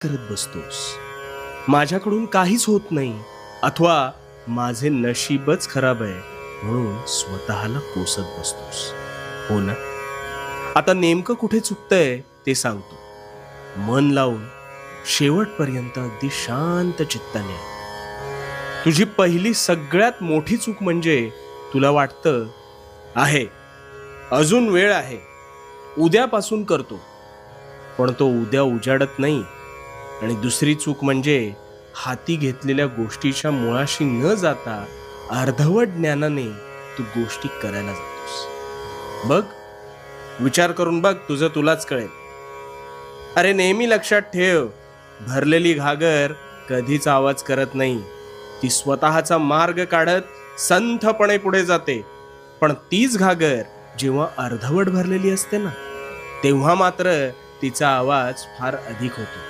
करत बसतोस. माझ्याकडून काहीच होत नाही अथवा माझे नशीबच खराब आहे म्हणून स्वतःला कोसत बसतोस. हो ना? आता नेमकं कुठे चुकतंय ते सांगतो. मन लावून शेवटपर्यंत अगदी शांत चित्ताने. तुझी पहिली सगळ्यात मोठी चूक म्हणजे तुला वाटतं आहे, अजून वेळ आहे, उद्यापासून करतो, पण तो उद्या उजाडत नाही. आणि दुसरी चूक म्हणजे हाती घेतलेल्या गोष्टीच्या मुळाशी न जाता अर्धवट ज्ञानाने तू गोष्टी करायला जातोस. बघ, विचार करून बघ, तुझं तुलाच कळेल. अरे नेहमी लक्षात ठेव, भरलेली घागर कधीच आवाज करत नाही. ती स्वतःचा मार्ग काढत संथपणे पुढे जाते. पण तीच घागर जेव्हा अर्धवट भरलेली असते ना, तेव्हा मात्र तिचा आवाज फार अधिक होतो.